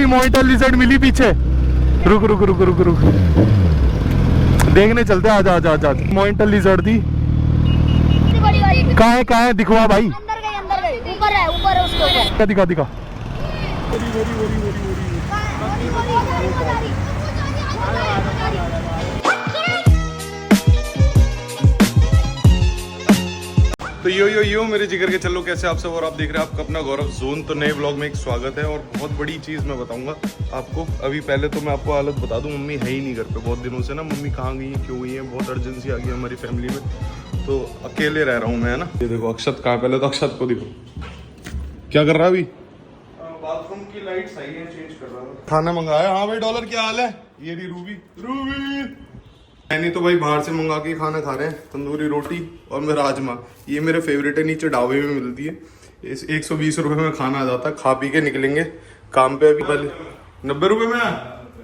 Monitor lizard मिली पीछे। रुक रुक रुक रुक रुक, देखने चलते। आजा आजा आजा। मॉनिटर लिजर्ड थी। कहाँ है दिखवा भाई। अंदर गई, ऊपर है उसके ऊपर। दिखा दिखा। तो यो मेरे जिगर के चलो, कैसे आप सब। और आप देख रहे हैं आपका अपना गौरव जोन। तो नए ब्लॉग में एक स्वागत है। और बहुत बड़ी चीज़ मैं बताऊंगा आपको। अभी पहले तो मैं आपको हालत बता दूं, मम्मी है ही नहीं घर पे बहुत दिनों से ना। मम्मी कहाँ गई है, क्यों गई है, बहुत अर्जेंसी आ गई है हमारी फैमिली में, तो अकेले रह रहा हूँ मैं, है ना। ये देखो अक्षत कहाँ, पहले तो अक्षत को देखो क्या कर रहा है अभी। बाथरूम की लाइट्स आई है, चेंज कर रहा है। खाना मंगाया। हाँ भाई डॉलर क्या हाल है। ये रही रूबी। नहीं तो भाई बाहर से मंगा के खाना खा रहे हैं, तंदूरी रोटी और मैं राजमा। ये मेरे फेवरेट है, नीचे ढाबे में मिलती है। इस 120 रुपये में खाना आ जाता है। खा पी के निकलेंगे काम पे। अभी पहले 90 रुपये में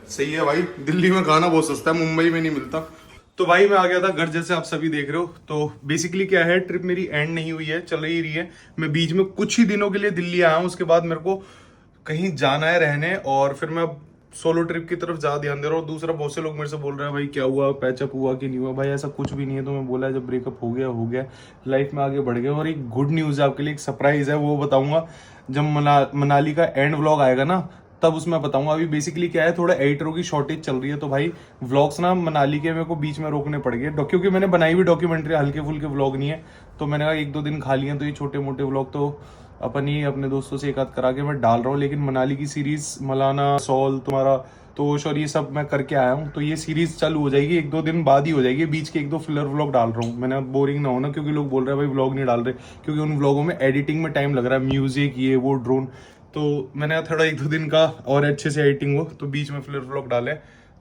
सही है भाई। दिल्ली में खाना बहुत सस्ता है, मुंबई में नहीं मिलता। तो भाई मैं आ गया था घर, जैसे आप सभी देख रहे हो। तो बेसिकली क्या है, ट्रिप मेरी एंड नहीं हुई है, चल ही रही है। मैं बीच में कुछ ही दिनों के लिए दिल्ली आया हूँ, उसके बाद मेरे को कहीं जाना है रहने, और फिर मैं सोलो ट्रिप की तरफ ज़्यादा ध्यान दे रहा हूँ। दूसरा, बहुत से लोग मेरे से बोल रहे हैं भाई क्या हुआ, पैचअप हुआ कि नहीं हुआ। भाई ऐसा कुछ भी नहीं है। तो मैं बोला जब ब्रेकअप हो गया, लाइफ में आगे बढ़ गया। और एक गुड न्यूज़ है आपके लिए, एक सरप्राइज है, वो बताऊंगा जब मनाली का एंड व्लॉग आएगा ना, तब उसमें बताऊंगा। अभी बेसिकली क्या है, थोड़ा एडिटरों की शॉर्टेज चल रही है, तो भाई व्लॉग्स ना मनाली के मेरे को बीच में रोकने पड़ गए, क्योंकि मैंने बनाई हुई डॉक्यूमेंट्री, हल्के फुल्के व्लॉग नहीं है। तो मैंने कहा 1-2 दिन खा लिए, तो ये छोटे मोटे व्लॉग तो अपन ही अपने दोस्तों से एक आध करा के मैं डाल रहा हूँ। लेकिन मनाली की सीरीज, मलाना, सॉल, तुम्हारा तोश और ये सब मैं करके आया हूँ। तो ये सीरीज चालू हो जाएगी 1-2 दिन बाद ही हो जाएगी। बीच के 1-2 फिलर व्लॉग डाल रहा हूँ मैंने, बोरिंग ना होना, क्योंकि लोग बोल रहे हैं भाई व्लॉग नहीं डाल रहे, क्योंकि उन व्लॉगों में एडिटिंग में टाइम लग रहा है, म्यूजिक ये वो ड्रोन। तो मैंने थोड़ा 1-2 दिन का और अच्छे से एडिटिंग हो, तो बीच में फिलर व्लॉग डाले।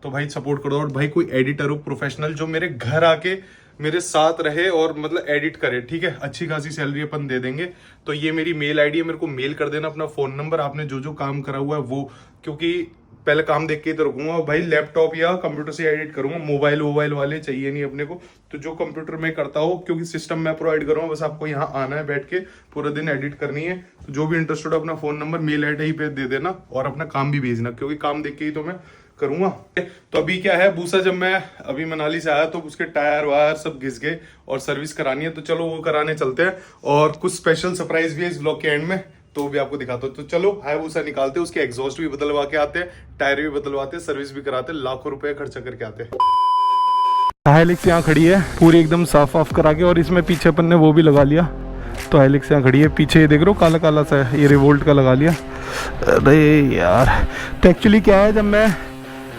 तो भाई सपोर्ट करो। और भाई कोई एडिटर हो प्रोफेशनल, जो मेरे घर आके मेरे साथ रहे और मतलब एडिट करे, ठीक है, अच्छी खासी सैलरी अपन दे देंगे। तो ये मेरी मेल आईडी है, मेरे को मेल कर देना अपना फ़ोन नंबर, आपने जो जो काम करा हुआ है वो, क्योंकि पहले काम देख के ही तो रखूंगा भाई। लैपटॉप या कंप्यूटर से एडिट करूंगा, मोबाइल वाले चाहिए नहीं अपने को। तो जो कंप्यूटर में करता हो, क्योंकि सिस्टम मैं प्रोवाइड करूंगा, बस आपको यहाँ आना है, बैठ के पूरा दिन एडिट करनी है। तो जो भी इंटरेस्टेड हो अपना फ़ोन नंबर मेल आईडी पे दे देना, और अपना काम भी भेजना, क्योंकि काम देख के ही तो मैं करूंगा। तो अभी क्या है, भूसा जब मैं अभी मनाली से आया तो उसके टायर वायर सब घिस गए और सर्विस करानी है। तो चलो वो कराने चलते हैं, और कुछ स्पेशल सरप्राइज भी है इस ब्लॉग के एंड में, तो भी आपको दिखाता हूँ। तो चलो हायाबुसा निकालते हैं, उसके एग्जॉस्ट भी बदलवा के आते हैं, टायर भी बदलवाते हैं, सर्विस भी कराते हैं, लाखों रुपए खर्चा करके आते हैं। हाइलेक्स यहाँ खड़ी है पूरी एकदम साफ ऑफ करा के, और इसमें पीछे अपन ने वो भी लगा लिया। तो हाइलेक्स यहाँ खड़ी है, पीछे ये देख रहे हो काला काला सा है, ये रिवोल्ट का लगा लिया। अरे यार, तो एक्चुअली क्या है, जब मैं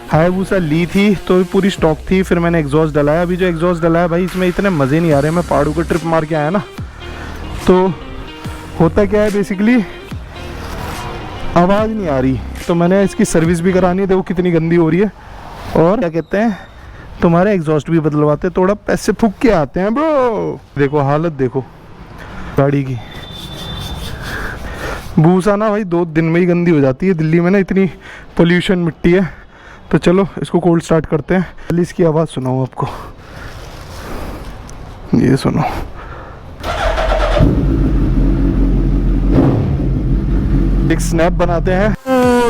हायाबुसा ली थी तो पूरी स्टॉक थी, फिर मैंने एग्जॉस्ट डलाया। अभी जो एग्जॉस्ट डलाया भाई, इसमें इतने मज़े नहीं आ रहे। मैं पहाड़ों को ट्रिप मार के आया ना, तो होता क्या है बेसिकली, आवाज़ नहीं आ रही। तो मैंने इसकी सर्विस भी करानी है, देखो कितनी गंदी हो रही है। और क्या कहते हैं, तुम्हारे एग्जॉस्ट भी बदलवाते, थोड़ा पैसे फूक के आते हैं ब्रो। देखो हालत देखो गाड़ी की। भूसा ना भाई 2 दिन में ही गंदी हो जाती है, दिल्ली में ना इतनी पोल्यूशन मिट्टी है। तो चलो इसको कोल्ड स्टार्ट करते हैं। पहले इसकी आवाज़ सुनाऊँ आपको, ये सुनो। एक स्नैप बनाते हैं।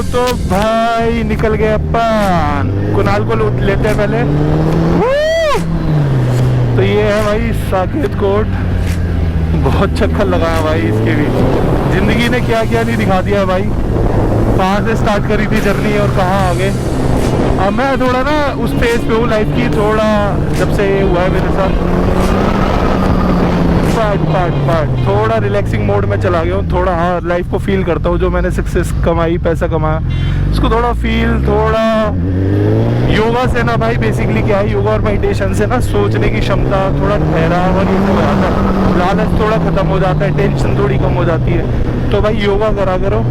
तो भाई निकल गए अपन, कुणाल को लूट लेते हैं पहले। तो ये है भाई साकेत कोट, बहुत चक्कर लगाया भाई इसके भी। जिंदगी ने क्या क्या नहीं दिखा दिया भाई, कहाँ से स्टार्ट करी थी जर्नी और कहाँ आ गए। अब मैं थोड़ा ना उस फेज पे हूँ लाइफ की, थोड़ा जब से ये हुआ है मेरे साथ, पार्ट थोड़ा रिलैक्सिंग मोड में चला गया हूँ। थोड़ा हाँ लाइफ को फील करता हूँ, जो मैंने सक्सेस कमाई, पैसा कमाया, उसको थोड़ा फील, थोड़ा योगा से ना भाई। बेसिकली क्या है, योगा और मेडिटेशन से ना सोचने की क्षमता, थोड़ा ठहराव और ये सब हो जाता है, लालच थोड़ा ख़त्म हो जाता है, टेंशन थोड़ी कम हो जाती है। तो भाई योगा करा करो।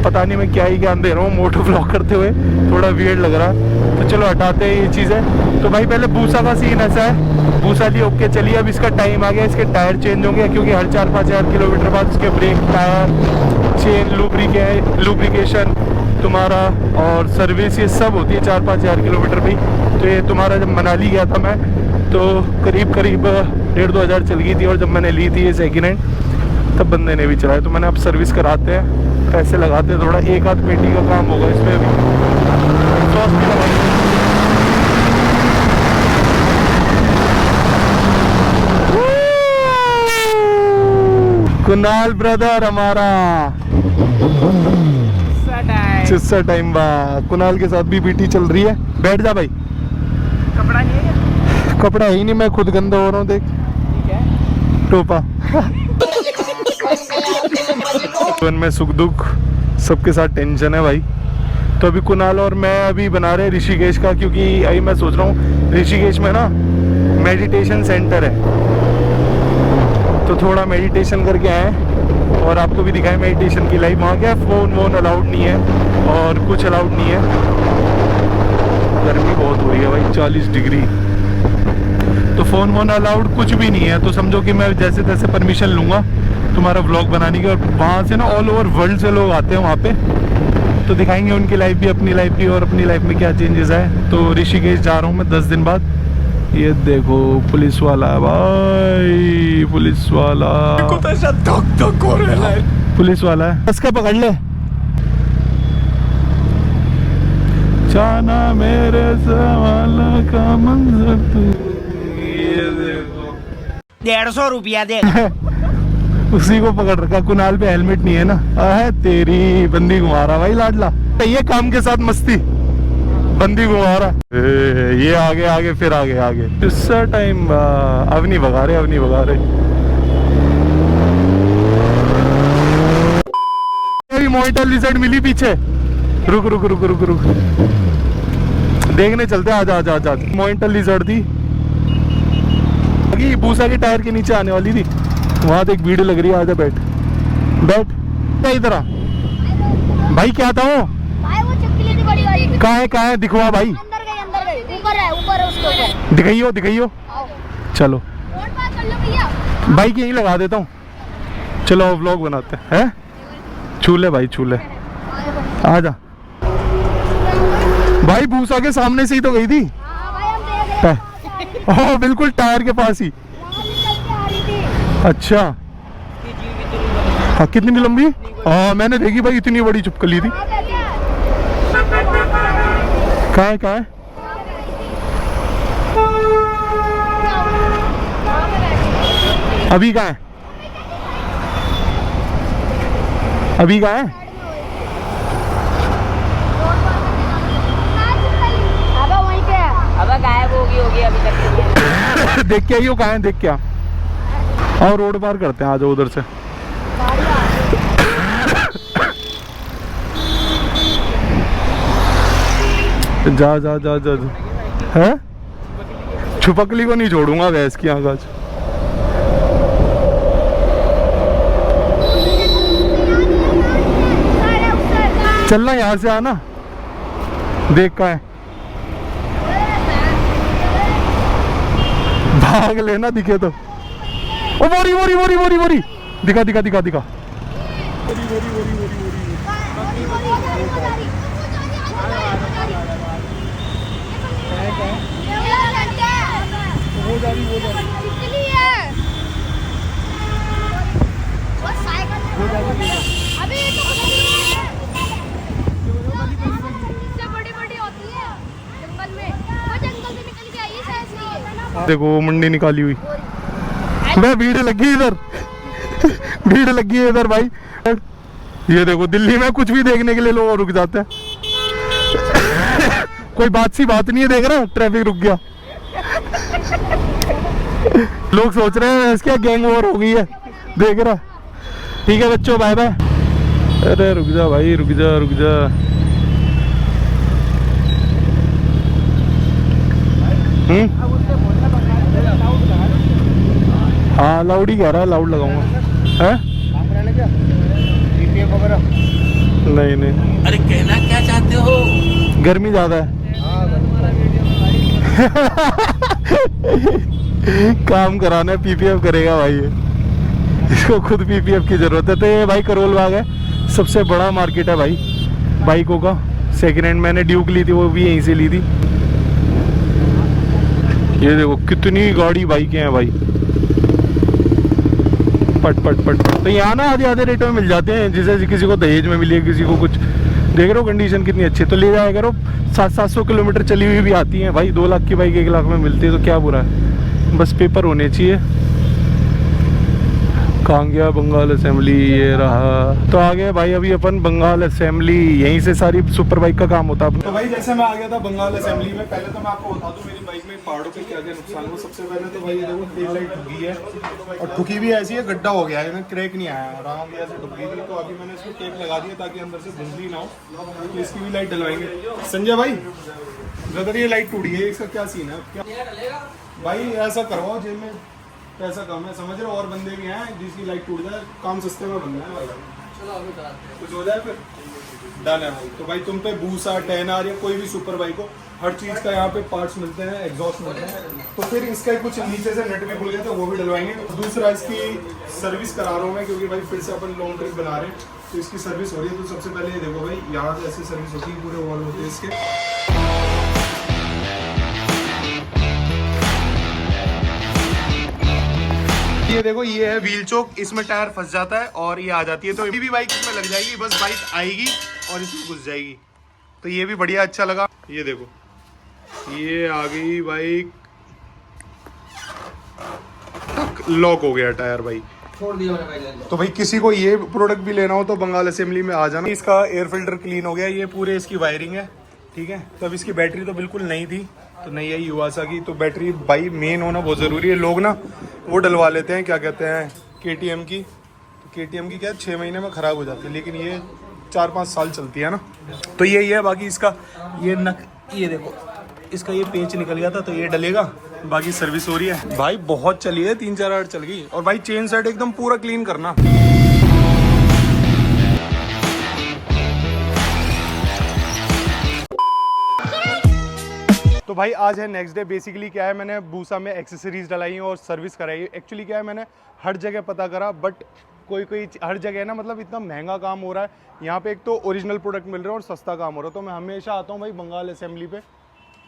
पता नहीं मैं क्या ही ज्ञान दे रहा हूँ मोटो ब्लॉग करते हुए, थोड़ा वियर्ड लग रहा। तो चलो हटाते हैं ये चीज़ें। तो भाई पहले भूसा का सीन ऐसा है, भूसा ली ओके चलिए, अब इसका टाइम आ गया, इसके टायर चेंज होंगे, क्योंकि हर 4-5 हज़ार किलोमीटर बाद उसके ब्रेक, टायर चेन, लुब्रिकेशन तुम्हारा और सर्विस, ये सब होती है 4-5 हज़ार किलोमीटर भी। तो ये तुम्हारा जब मनाली गया था मैं, तो करीब 1,500-2 हज़ार चल गई थी, और जब मैंने ली थी ये सेकेंड हैंड, तब बंदे ने भी चलाया। तो मैंने अब सर्विस कराते हैं। पैसे लगाते थोड़ा, एक आध पेटी का काम होगा इसमें भी। एग्जॉस्ट भी लगा देंगे। कुणाल ब्रदर हमारा चिस्सा टाइम बा, कुणाल के साथ भी बीटी चल रही है। बैठ जा भाई। कपड़ा नहीं है, कपड़ा है ही नहीं, मैं खुद गंदा हो रहा हूँ देख। ठीक है। टोपा। जीवन में सुख दुख सबके साथ टेंशन है भाई। तो अभी कुणाल और मैं अभी बना रहे हैं ऋषिकेश का, क्योंकि अभी मैं सोच रहा हूँ ऋषिकेश में ना मेडिटेशन सेंटर है, तो थोड़ा मेडिटेशन करके आए और आपको भी दिखाएं मेडिटेशन की लाइफ। वहाँ क्या फ़ोन वोन अलाउड नहीं है और कुछ अलाउड नहीं है। गर्मी बहुत हो रही है भाई, 40 डिग्री, तो फ़ोन वोन अलाउड कुछ भी नहीं है। तो समझो कि मैं जैसे तैसे परमिशन लूँगा तुम्हारा व्लॉग बनाने की, और वहाँ से ना ऑल ओवर वर्ल्ड से लोग आते हैं वहाँ पे, तो दिखाएंगे उनकी लाइफ भी, अपनी लाइफ भी, और अपनी लाइफ में क्या चेंजेस है। तो ऋषिकेश जा रहा हूँ मैं 10 दिन बाद। ये देखो पुलिस वाला है भाई, पुलिस वाला पुलिस वाला है। इसका पकड़ ले। जाना मेरे सवाल का मंजर तू। ये देखो 150 रुपया दे। उसी को पकड़ रखा। कुणाल पे हेलमेट नहीं है ना, है तेरी बंदी घुमा रहा भाई लाडला। ये काम के साथ मस्ती, बंदी घुमा रहा। ये आगे आगे फिर आगे आगे। इस टाइम अब नहीं भगा रहे, अब नहीं भगा रहे। अभी मॉनिटर लिजर्ड मिली पीछे। रुक रुक रुक रुक रुक, देखने चलते। आजा आजा आजा। मॉनिटर लिजर्ड थी, भूसा के टायर के नीचे आने वाली थी। वहां तो एक भीड़ लग रही है। आजा बैठ बैठ। इधर आ भाई। क्या था वो? भाई वो चिपकली थी बड़ी वाली। कहाँ है दिखवा भाई। अंदर गई ऊपर है उसके ऊपर। दिखाइयो दिखाइयो। आओ चलो रोड पार कर लो भैया। बाइक यहीं लगा देता हूँ। चलो व्लॉग बनाते हैं। छूले भाई छूले। आजा भाई, भूसा के सामने से ही तो गई थी। हाँ भाई हम देख रहे हैं। ओह बिल्कुल टायर के पास ही। वहाँ से चल के आ रही थी। अच्छा हाँ, कितनी लंबी? हाँ मैंने देखी भाई, इतनी बड़ी चुपकली थी। वहाँ पे क्या है? कहाँ है कहाँ है? वहाँ पे बैठी है। अभी कहाँ है? अभी कहाँ है? अबे वहीं पे है। अब गायब होगी अभी तक नहीं है। देख के आइयो कहाँ है, देख के आ। और रोड पार करते हैं, आ जाओ उधर से। जा जा जा जा, जा। है छुपकली को नहीं छोड़ूंगा भैंस की आँख आज। चलना यहाँ से आना, देख का है। भाग लेना दिखे तो। ओ बोरी बोरी बोरी बोरी बोरी, दिखा दिखा दिखा दिखा। देखो वो मंडी निकाली हुई। मैं भीड़ लगी इधर। भीड़ लगी है इधर भाई। ये देखो दिल्ली में कुछ भी देखने के लिए लोग रुक जाते हैं। कोई बात सी बात नहीं है, देख रहा है ट्रैफिक रुक गया। लोग सोच रहे हैं क्या गैंग वॉर हो गई है, देख रहा। ठीक है बच्चों, बाय बाय। अरे रुक जा भाई, रुक जा रुक जा। हाँ लाउड ही कह रहा है, लाउड लगाऊंगा। है नहीं नहीं। अरे कहना क्या चाहते हो? गर्मी ज्यादा है। काम कराना है, पीपीएफ करेगा भाई ये। इसको खुद पीपीएफ की जरूरत है। तो ये भाई करोल बाग है, सबसे बड़ा मार्केट है भाई बाइकों का। सेकेंड हैंड मैंने ड्यूक ली थी, वो भी यहीं से ली थी। ये देखो कितनी गाड़ी बाइकें हैं भाई। पट पट पट पट। तो यहाँ ना आधे आधे रेटों में मिल जाते हैं, जैसे किसी को दहेज में मिली है, किसी को कुछ। देख रहे हो कंडीशन कितनी अच्छी है। तो ले जाया करो, 700 किलोमीटर चली हुई भी आती है भाई। 2 लाख की बाइक 1 लाख में मिलती है तो क्या बुरा है, बस पेपर होने चाहिए। कहाँ गया बंगाल असेंबली, ये रहा। तो आ गया भाई अभी अपन बंगाल असेंबली, यहीं से सारी सुपर बाइक का काम होता है। तो भाई जैसे मैं आ गया था बंगाल असेंबली में, पहले तो मैं आपको बता दूं मेरी बाइक में पहाड़ों पे क्या क्या नुकसान हुआ। सबसे पहले तो भाई देखो टेल लाइट ठुकी है, और ठुकी भी ऐसी है गड्ढा हो गया है, क्रैक नहीं आया, आराम से ठुक गई थी। तो अभी मैंने इसको टेप लगा दिया ताकि अंदर से धुंधली ना हो। तो इसकी भी लाइट डलवाएंगे। संजय भाई ब्रदर ये लाइट टूटी है, इसका क्या सीन है? क्या भाई ऐसा करवाओ, जेब में पैसा कम है, समझ रहे हो, और बंदे भी हैं जिसकी लाइट टूट जाए, काम सस्ते में बनना है वाला। चलो अभी कुछ हो जाए फिर डन है भाई। तो भाई तुम पे बूसा 10R या कोई भी सुपर बाइक हो, हर चीज़ का यहाँ पे पार्ट्स मिलते हैं, एग्जॉस्ट मिलते हैं। तो फिर इसका कुछ नीचे से नट भी खुल गया था, वो भी डलवाएंगे। दूसरा इसकी सर्विस करा रहा हूँ मैं, क्योंकि भाई फिर से अपन लॉन्ग ट्रिप बना रहे हैं, तो इसकी सर्विस हो रही है। तो सबसे पहले ये देखो भाई, यहाँ से ऐसी सर्विस होती है, पूरे वॉल होते हैं इसके। ये देखो ये है व्हील चोक, इसमें टायर फंस जाता है और ये आ जाती है। तो ये भी बाइक इसमें लग जाएगी, बस बाइक आएगी और इसमें घुस जाएगी। तो ये भी बढ़िया अच्छा लगा। ये देखो ये आ गई बाइक, लॉक हो गया टायर भाई, छोड़ दिया मैंने भाई। तो भाई किसी को ये प्रोडक्ट भी लेना हो तो बंगाल असेंबली में आ जाना। इसका एयर फिल्टर क्लीन हो गया, ये पूरे इसकी वायरिंग है, ठीक है। तो अब इसकी बैटरी तो बिल्कुल नहीं थी, तो नहीं आई युवासा की। तो बैटरी भाई मेन होना बहुत ज़रूरी है। लोग ना वो डलवा लेते हैं, क्या कहते हैं, KTM की। तो KTM की क्या 6 महीने में ख़राब हो जाती है, लेकिन ये 4-5 साल चलती है ना। तो यही है। बाकी इसका ये नक, ये देखो इसका ये पेंच निकल गया था, तो ये डलेगा। बाकी सर्विस हो रही है भाई, बहुत चली है, 3-4 आवर चल गई। और भाई चेन सेट एकदम पूरा क्लीन करना। तो भाई आज है नेक्स्ट डे। बेसिकली क्या है, मैंने बूसा में एक्सेसरीज डलाई हैं और सर्विस कराई है। एक्चुअली क्या है, मैंने हर जगह पता करा, बट कोई हर जगह ना, मतलब इतना महंगा काम हो रहा है। यहाँ पे एक तो ओरिजिनल प्रोडक्ट मिल रहे हैं और सस्ता काम हो रहा है। तो मैं हमेशा आता हूँ भाई बंगाल असेंबली पे।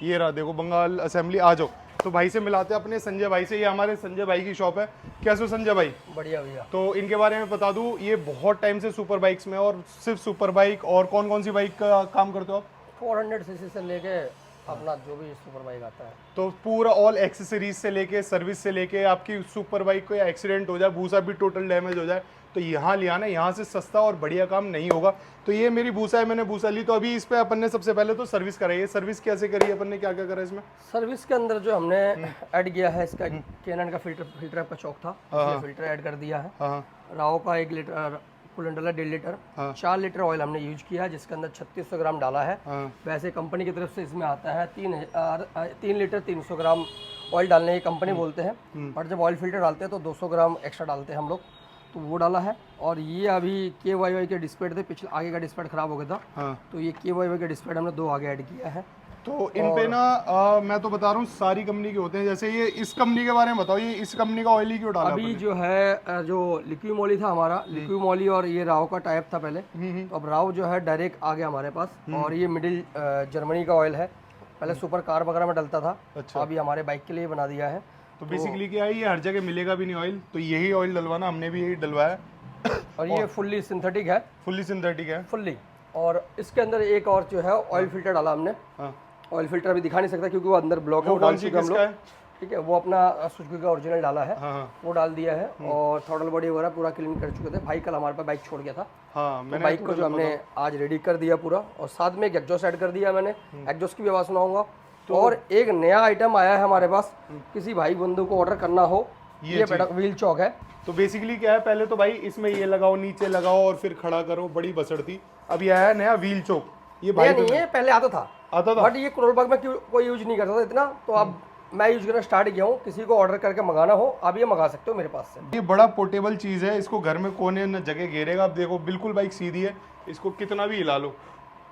ये रहा देखो बंगाल असेंबली, आ जाओ। तो भाई से मिलाते हैं अपने संजय भाई से। ये हमारे संजय भाई की शॉप है। कैसे हो संजय भाई? बढ़िया भैया। तो इनके बारे में बता दूँ, ये बहुत टाइम से सुपर बाइक्स में, और सिर्फ सुपर बाइक, और कौन कौन सी बाइक का काम करते हो आप? 400 सीसी से लेके अपना जो भी सुपर बाइक आता है, तो पूरा ऑल एक्सेसरीज से लेके सर्विस से लेके, आपकी सुपर बाइक को या एक्सीडेंट हो जाए, भूसा भी टोटल डैमेज हो जाए, तो यहाँ लिया ना, यहाँ से सस्ता और बढ़िया काम नहीं होगा। तो ये मेरी भूसा है, मैंने भूसा ली। तो अभी इस पे अपन ने सबसे पहले तो सर्विस कराई है। सर्विस कैसे करी है अपन ने, क्या क्या करा इसमें? सर्विस के अंदर जो हमने ऐड किया है, इसका कैनन का फिल्टर आपका चौक था, फिल्टर ऐड कर दिया है। राव का 1 लीटर कूलेंट डाला, 1.5 लीटर, 4 लीटर ऑयल हमने यूज किया है, जिसके अंदर 3600 ग्राम डाला है। वैसे कंपनी की तरफ से इसमें आता है 3 लीटर 300 ग्राम ऑयल डालने की कंपनी बोलते हैं, और जब ऑयल फिल्टर डालते हैं तो 200 ग्राम एक्स्ट्रा डालते हैं हम लोग, तो वो डाला है। और ये अभी KYY के डिस्प्लेट थे, पिछले आगे का डिस्प्लेट खराब हो गया था, तो ये KYY के डिस्प्लेट हमने 2 आगे ऐड किया है। तो इन पे ना मैं तो बता रहा हूँ सारी कंपनी के होते हैं। जैसे ये इस कंपनी के बारे में बताओ, ये इस कंपनी का ऑयल ही क्यों डाला? अभी जो है, जो लिक्विड मोली था हमारा, लिक्विड मोली और ये राव का टाइप था पहले, तो अब राव जो है डायरेक्ट आ गया हमारे पास। और ये मिडिल जर्मनी का ऑयल है, पहले सुपर कार वगैरह में डलता था। अच्छा। अभी हमारे बाइक के लिए बना दिया है। तो बेसिकली क्या है, ये हर जगह मिलेगा भी नहीं ऑयल, तो यही ऑयल डलवाना, हमने भी यही डलवाया। और ये फुल्ली सिंथेटिक है, फुल्ली सिंथेटिक है, फुल्ली। और इसके अंदर एक और जो है ऑयल फिल्टर डाला हमने। ऑयल फिल्टर अभी दिखा नहीं सकता क्योंकि वो अंदर ब्लॉक है, वो डाल चुके हम लोग, ठीक है। वो अपना सुजुकी का ओरिजिनल डाला है, वो डाल दिया है। और थ्रॉटल बॉडी वगैरह पूरा क्लीन कर चुके थे। भाई कल हमारे पास बाइक छोड़ गया था, तो बाइक को जो हमने आज रेडी कर दिया पूरा, और साथ में एक एग्जॉस्ट ऐड कर दिया मैंने, एग्जॉस्ट की भी आवाज़ सुनाऊंगा। और एक नया आइटम आया है हमारे पास, किसी भाई बंधु को ऑर्डर करना हो, ये व्हील चॉक है। तो बेसिकली क्या है, पहले तो भाई इसमें ये लगाओ, नीचे लगाओ और फिर खड़ा करो, बड़ी बसड़ थी। अब ये आया नया व्हील चोक। ये भाई नहीं है, पहले आता था, बट ये क्रोलबाग में कोई यूज नहीं करता था इतना, तो अब मैं यूज करना स्टार्ट किया हूँ। किसी को ऑर्डर करके मंगाना हो, आप ये मंगा सकते हो मेरे पास से। ये बड़ा पोर्टेबल चीज़ है, इसको घर में कोने न जगह घेरेगा। आप देखो बिल्कुल बाइक सीधी है, इसको कितना भी हिला लो,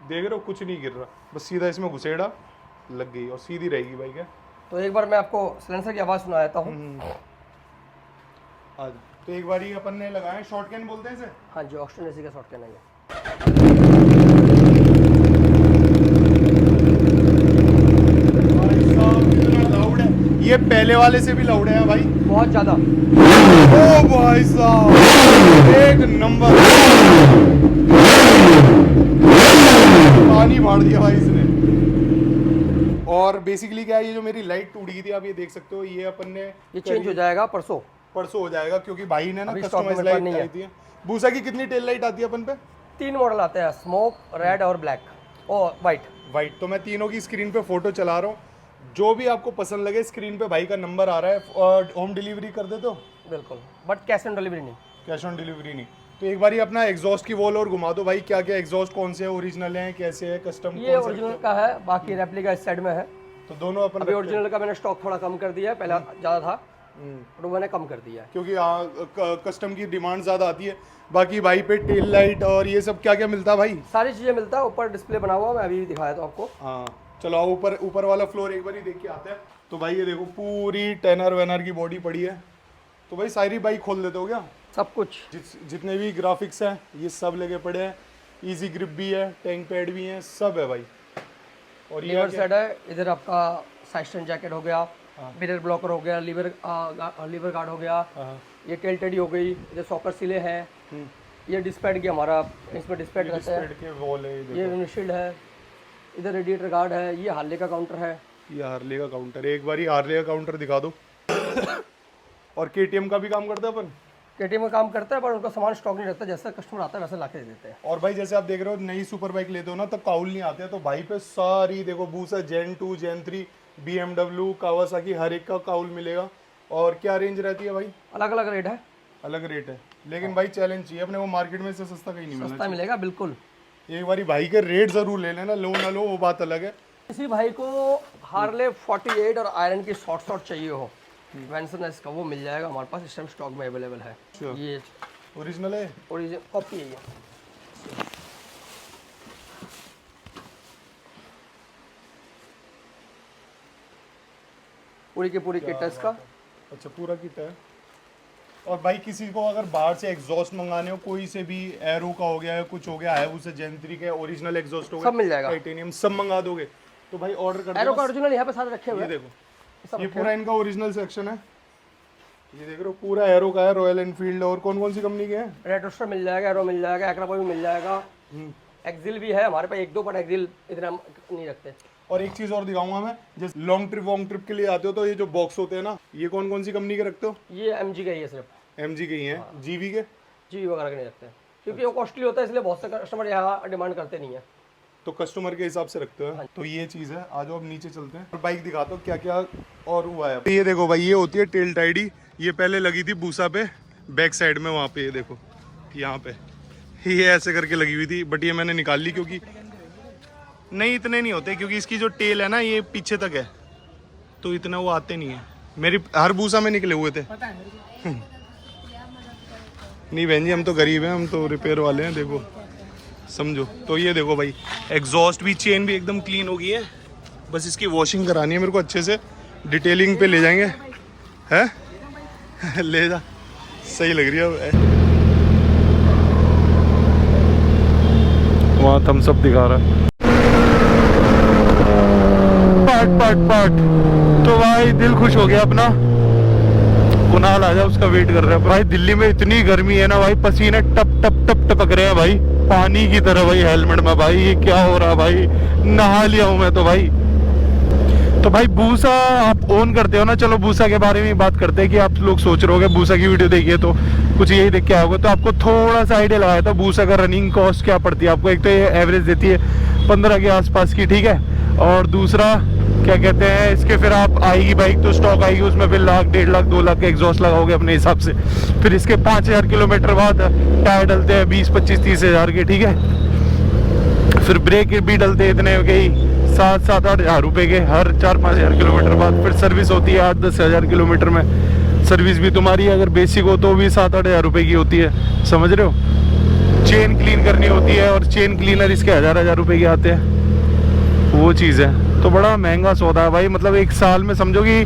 देख रहे हो कुछ नहीं गिर रहा, बस सीधा इसमें घुसेड़ा लग गई और सीधी रहेगी बाइक है। तो एक बार मैं आपको सिलेंसर की आवाज़ सुना देता हूँ। आज तो एक बार ये अपन ने लगाया, शॉर्ट कैन बोलते हैं इसे। हाँ जी, ऑक्सीजन एसी का शॉर्ट कैन है ये पहले वाले से भी लाउड है भाई, बहुत ज़्यादा। ओ भाई साहब एक नंबर, पानी मार दिया भाई इसने। और बेसिकली क्या है, ये जो मेरी लाइट टूट गई थी आप ये देख सकते हो, ये अपन ने ये चेंज हो जाएगा परसों हो जाएगा, क्योंकि भाई ने ना अभी स्टॉक में कस्टमाइज मेरे पास लाइट नहीं है। आई थी। बूसा की कितनी टेल लाइट आती है अपन पे? 3 मॉडल आते हैं, स्मोक, रेड और ब्लैक और वाइट। तो मैं तीनों की स्क्रीन पे फोटो चला रहा हूँ, जो भी आपको पसंद लगे स्क्रीन पे भाई का नंबर आ रहा है। और होम डिलीवरी कर देते हो? बिल्कुल, बट कैश ऑन डिलीवरी नहीं। कैश ऑन डिलीवरी नहीं। तो एक बार अपना एग्जॉस्ट की वॉल और घुमा दो भाई, क्या क्या एग्जॉस्ट कौन से है, ओरिजिनल है कैसे है, कस्टम? ये ओरिजिनल का है, बाकी रेप्लिका इस साइड में है। तो दोनों अपन अभी ओरिजिनल का मैंने स्टॉक थोड़ा कम कर दिया है, पहले ज़्यादा था तो मैंने कम कर दिया है, क्योंकि कस्टम की डिमांड ज़्यादा आती है। बाकी भाई पे टेल लाइट और ये सब क्या क्या मिलता है भाई? सारी चीज़ें मिलता है। ऊपर डिस्प्ले बना हुआ, मैं अभी दिखाया था आपको। हाँ चलो आओ ऊपर वाला फ्लोर एक बार ही देख के आते हैं। तो भाई ये देखो पूरी टेनर वेनर की बॉडी पड़ी है। तो भाई सारी बाइक खोल देते हो क्या? सब कुछ जितने भी ग्राफिक्स हैं ये सब लेके पड़े हैं। इजी ग्रिप भी है, टैंक पैड भी है, सब है भाई। और ये लीवर सेट है, इधर आपका साइड स्टैंड जैकेट हो गया, मिरर ब्लॉकर हो गया, लीवर गार्ड हो गया, ये टेल टेडी हो गई, इधर सॉकर सिले हैं, ये डिस्पैड की हमारा इसमें डिस्पैड रहता है, के वॉल है, ये विंडशील्ड है, इधर रेडिएटर गार्ड है, ये हार्ले का काउंटर है, ये हार्ले का काउंटर है। एक बार हार्ले का काउंटर दिखा दो। और केटीएम का भी काम करता है अपन? केटीएम का काम करता है, पर उनका सामान स्टॉक नहीं रहता, जैसा कस्टमर आता है वैसे ला के दे देते हैं। और भाई जैसे आप देख रहे हो नई सुपर बाइक लेते हो ना तो काउल नहीं आते हैं, तो भाई पे सारी देखो बूसा जेन 2 जेन 3 BMW कावासाकी हर एक का काउल मिलेगा। और क्या रेंज रहती है भाई? अलग अलग रेट है, अलग रेट है, लेकिन भाई चैलेंज चाहिए अपने को, मार्केट में से सस्ता कहीं नहीं मिलना। सस्ता मिलेगा बिल्कुल। एक बारी भाई के रेट जरूर ले लेना, लो ना लो वो बात अलग है। किसी भाई को हार्ले 48 और आयरन की शॉर्ट चाहिए हो, वेंसन का वो मिल जाएगा हमारे पास, इस टाइम स्टॉक में अवेलेबल है। ये ओरिजिनल है, ओरिजिनल कॉपी है ये। पूरी की पूरी किट है इसका। अच्छा पूरा किट है। और भाई किसी को अगर बाहर से एग्जॉस्ट मंगाने हो, कोई से भी एरो का हो गया, कुछ हो गया, हायाबुसा जेन 3 के ओरिजिनल एग्जॉस्ट हो गया, सब मिल जाएगा, टाइटेनियम सब मंगा दोगे तो भाई ऑर्डर कर एरो का ओरिजिनल यहाँ पे साथ रखे हुए ये हैं। देखो ये पूरा इनका ओरिजिनल सेक्शन है, ये देख रहे हो पूरा एरो का है, रॉयल एनफील्ड। और कौन कौन सी कंपनी के हैं? रेड रोस्टर मिल जाएगा, एरो मिल जाएगा, एक्रापो भी मिल जाएगा, एक्सिल भी है हमारे पास, 1-2 पर एक्सिल इतना नहीं रखते। और एक चीज और दिखाऊंगा मैं, जैसे लॉन्ग ट्रिप के लिए आते हो तो ये जो बॉक्स होते हैं ना, ये कौन कौन सी कंपनी के रखते हो? ये MG का ही है, सिर्फ MG के ही हैं। GV के? GV वगैरह के नहीं रखते, क्योंकि वो कॉस्टली होता है, इसलिए बहुत से कस्टमर यहाँ डिमांड करते नहीं है। तो कस्टमर के हिसाब से रखते हो। तो ये चीज़ है, आ जाओ अब नीचे चलते हैं और बाइक दिखाता हूँ क्या क्या और हुआ है। ये देखो भाई, ये होती है टेल टाइडी, ये पहले लगी थी बूसा पे बैक साइड में, वहाँ पे ये देखो यहाँ पे ये ऐसे करके लगी हुई थी, बट ये मैंने निकाल ली क्योंकि नहीं इतने नहीं होते, क्योंकि इसकी जो टेल है ना ये पीछे तक है तो इतना वो आते नहीं है। मेरी हर बूसा में निकले हुए थे। नहीं बहन जी हम तो गरीब हैं, हम तो रिपेयर वाले हैं, देखो समझो। तो ये देखो भाई एग्जॉस्ट भी, चेन भी एकदम क्लीन हो गई है, बस इसकी वॉशिंग करानी है मेरे को अच्छे से, डिटेलिंग पे ले जाएंगे हैं ले जा, सही लग रही है। वहाँ थम्स अप दिखा रहा है, पाट। तो भाई दिल खुश हो गया अपना, कुनाल आ जा उसका वेट कर रहा है। भाई दिल्ली में इतनी गर्मी है ना भाई, पसीने टप टपक रहे हैं भाई, पानी की तरह भाई हेलमेट में। भाई ये क्या हो रहा भाई, नहा लिया हूँ मैं तो भाई। तो भाई बूसा आप ओन करते हो ना, चलो बूसा के बारे में बात करते हैं कि आप लोग सोच रहे होगे बूसा की वीडियो देखिए तो कुछ यही देख के आओगे, तो आपको थोड़ा सा आइडिया लगाया था बूसा का रनिंग कॉस्ट क्या पड़ती है आपको। एक तो ये एवरेज देती है 15 के आसपास की, ठीक है, और दूसरा क्या कहते हैं इसके, फिर आप आएगी बाइक तो स्टॉक आएगी, उसमें फिर 1 लाख 1.5 लाख 2 लाख का एग्जॉस्ट लगाओगे अपने हिसाब से। फिर इसके 5000 किलोमीटर बाद टायर डलते हैं 20-25-30 हज़ार के, ठीक है। फिर ब्रेक भी डलते हैं इतने कई 7-8 हज़ार रुपये के हर 4-5 हज़ार किलोमीटर बाद। फिर सर्विस होती है 8-10 हज़ार किलोमीटर में, सर्विस भी तुम्हारी अगर बेसिक हो तो भी 7-8 हज़ार रुपये की होती है, समझ रहे हो। चेन क्लीन करनी होती है और चेन क्लीनर इसके 1000 रुपये के आते हैं, वो चीज़ है। तो बड़ा महंगा सौदा है भाई, मतलब 1 साल में समझोगी।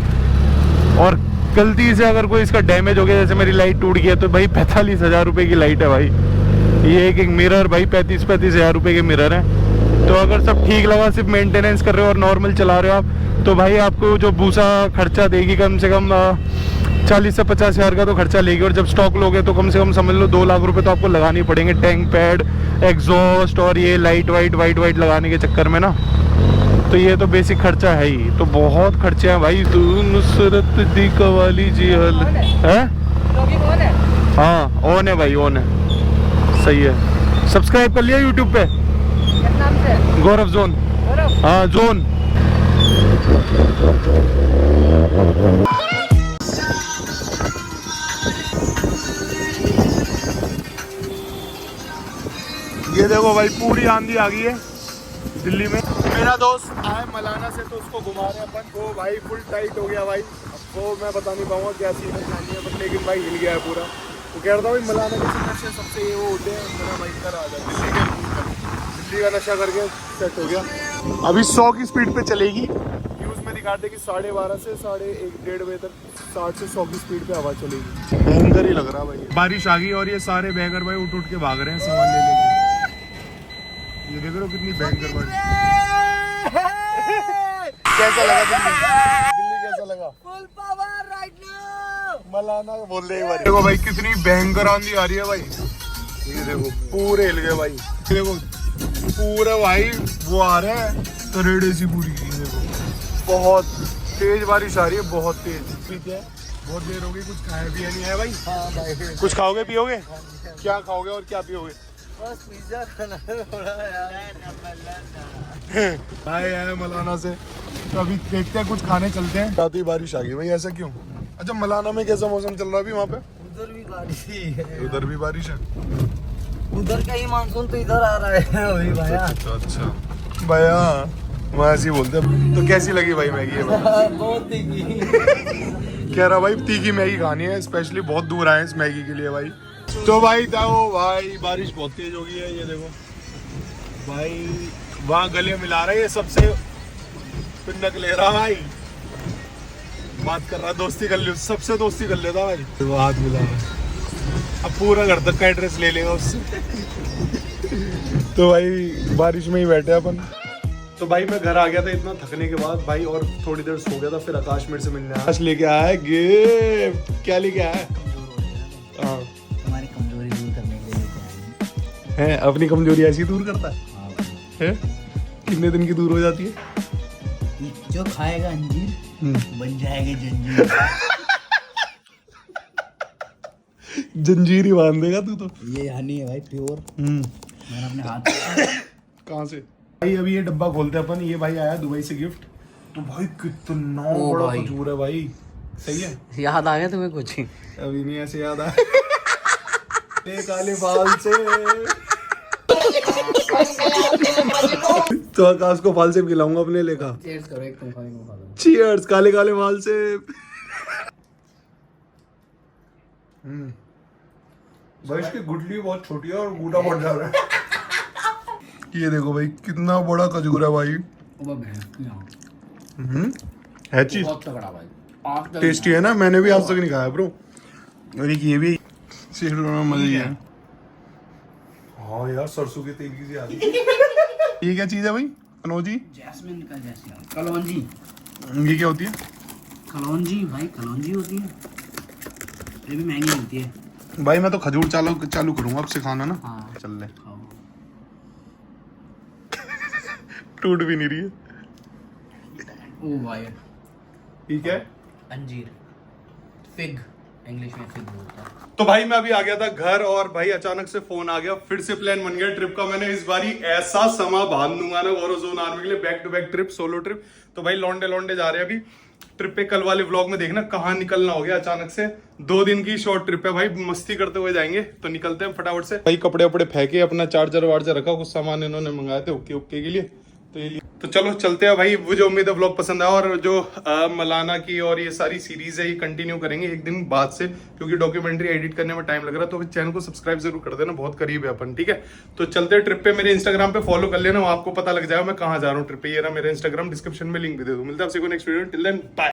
और गलती से अगर कोई इसका डैमेज हो गया, जैसे मेरी लाइट टूट गई है, तो भाई 45 हज़ार रुपये की लाइट है भाई। ये एक मिरर भाई 35 हज़ार रुपये के मिरर हैं। तो अगर सब ठीक लगा, सिर्फ मेंटेनेंस कर रहे हो और नॉर्मल चला रहे हो आप, तो भाई आपको जो भूसा खर्चा देगी कम से कम 40 से 50 हज़ार का तो खर्चा लेगी, और जब स्टॉक लोगे तो कम से कम समझ लो 2 लाख रुपए तो आपको लगाने ही पड़ेंगे, टैंक पैड, एग्जॉस्ट और ये लाइट वाइट लगाने के चक्कर में ना। तो ये तो बेसिक खर्चा है ही, तो बहुत खर्चे हैं भाई। तू नुसरत दी कवाली जी हल है। हाँ ऑन है भाई, ऑन है, सही है। सब्सक्राइब कर लिया यूट्यूब पे? किस नाम से? गौरव जोन। हाँ जोन। ये देखो भाई पूरी आंधी आ गई है दिल्ली में। मेरा दोस्त आए मलाना से तो उसको घुमा रहे हैं अपन। वो भाई फुल टाइट हो गया भाई, अब वो मैं बता नहीं पाऊंगा क्या सीन है अपन, लेकिन भाई हिल गया है पूरा। वो कह रहा था भाई मलाना के नशे सबसे ये वो होते हैं, मेरा भाई कर आ जाए दिल्ली का नशा करके सेट हो गया। अभी 100 की स्पीड पे चलेगी, न्यूज़ में दिखाते कि 12:30 से 1:30 बजे तक 60 से 100 की स्पीड पे हवा चलेगी। भयंकर ही लग रहा भाई। बारिश आ गई और ये सारे बैगर भाई उठ के भाग रहे हैं सामान ले लेके। ये देख रहे हो कितनी भयंकर बारिश। कैसा लगा दिल्ली कैसा लगा? Full power right now. Malana बोल रहे हैं देखो भाई कितनी भयंकर आंधी आ रही है भाई। ये देखो पूरे हिल गए भाई, ये देखो पूरा भाई वो आ रहा है करेड़े सी पूरी। देखो बहुत तेज बारिश आ रही है, बहुत तेज। पीते हैं बहुत देर हो गई, कुछ खाया पिया नहीं है भाई। हाँ भाई, कुछ खाओगे पियोगे? क्या खाओगे और क्या पियोगे? बस पिज्जा खाना आए हैं मलाना से, तो अभी देखते हैं कुछ खाने चलते हैं। रात ही बारिश आ गई भाई, ऐसा क्यों? अच्छा मलाना में कैसा मौसम चल रहा है अभी वहाँ पे? उधर भी बारिश ही है। उधर भी बारिश है? उधर का ही मानसून तो इधर आ रहा है अभी भैया। अच्छा भैया मैं ऐसे ही बोलते हैं। तो कैसी लगी भाई मैगी? बहुत तीखी। कह रहा भाई तीखी मैगी खानी है, स्पेशली बहुत दूर आए इस मैगी के लिए भाई। तो भाई जाओ भाई, बारिश बहुत तेज हो गई है। ये देखो भाई वहाँ गले मिला रहा है, ये सबसे पिंडक ले रहा भाई, बात कर रहा, दोस्ती कर ली, सबसे दोस्ती कर लेता भाई। तो हाथ मिला रहा है, अब पूरा घर तक का एड्रेस ले लेगा उससे। तो भाई बारिश में ही बैठे अपन। तो भाई मैं घर आ गया था इतना थकने के बाद भाई, और थोड़ी देर सो गया था। फिर आकाश मेरे से मिलने आया। आकाश लेके आया है गिफ्ट। क्या लेके आया है? हाँ हमारी कमजोरी दूर करने के लिए लेके आए है, अपनी कमजोरी ऐसी दूर करता है? हाँ है? कितने दिन की दूर हो जाती है? जो खाएगा अंजीर बन जाएगा जंजीर। जंजीर ही बांध देगा तू तो। ये हनी है भाई प्योर, मैंने अपने हाथ कहाँ से भाई? अभी ये डब्बा खोलते हैं अपन। ये भाई आया दुबई से गिफ्ट। तो भाई कितना बड़ा भाई। खजूर है भाई, सही है। याद आ गया तुम्हें कुछ? अभी नहीं ऐसे याद आया। काले बाल से तो आकाश को फाल से खिलाऊंगा अपने लेखा। चीयर्स करो, एक तुम खाओ एक खा लो। चीयर्स काले काले बाल से। भाई इसकी गुठली बहुत छोटी है और गूदा बहुत ज्यादा है। ये देखो भाई कितना बड़ा खजूर है भाई। है चीज बहुत तगड़ा भाई, टेस्टी है ना? मैंने भी आज तक नहीं खाया ब्रो। और एक ये भी मजा ही है। हाँ यार सरसों के तेल की सी आ रही। ये क्या चीज है भाई? कलौंजी? जैस्मिन का जैसे कलौंजी। ये क्या होती है? कलौंजी भाई, कलौंजी होती है, ये भी महंगी मिलती है भाई। मैं तो खजूर चालू करूंगा अब से खाना ना। हाँ। चल ले, खाओ। टूट भी नहीं रही है। ओ भाई ठीक है, अंजीर, फिग, इंग्लिश में फिग बोलता है। तो भाई मैं अभी आ गया था घर, और भाई अचानक से फोन आ गया। फिर से प्लान बन गया ट्रिप का। मैंने इस बारी ऐसा समा बांध दूंगा ना गौरव जोन आर्मी के लिए, back to back trip, solo trip. तो भाई लौंडे जा रहे हैं अभी ट्रिप पे। कल वाले व्लॉग में देखना कहाँ निकलना हो गया अचानक से। 2 दिन की शॉर्ट ट्रिप है भाई, मस्ती करते हुए जाएंगे। तो निकलते हैं फटाफट से। भाई कपड़े वपड़े फेंके, अपना चार्जर वार्जर रखा, कुछ सामान इन्होंने मंगाए थे ओके के लिए। तो चलो चलते हैं भाई। मुझे उम्मीद है व्लॉग पसंद आया, और जो मलाना की और ये सारी सीरीज है ये कंटिन्यू करेंगे एक दिन बाद से, क्योंकि डॉक्यूमेंट्री एडिट करने में टाइम लग रहा है। तो चैनल को सब्सक्राइब जरूर कर देना, बहुत करीब है अपन, ठीक है। तो चलते हैं ट्रिप पे। मेरे इंस्टाग्राम पे फॉलो कर लेना, आपको पता लग जाएगा मैं कहाँ जा रहा हूँ ट्रिप पे। ये रहा मेरा इंस्टाग्राम, डिस्क्रिप्शन में लिंक भी दे दूँ। मिलता है आपसे को next video. Till then bye.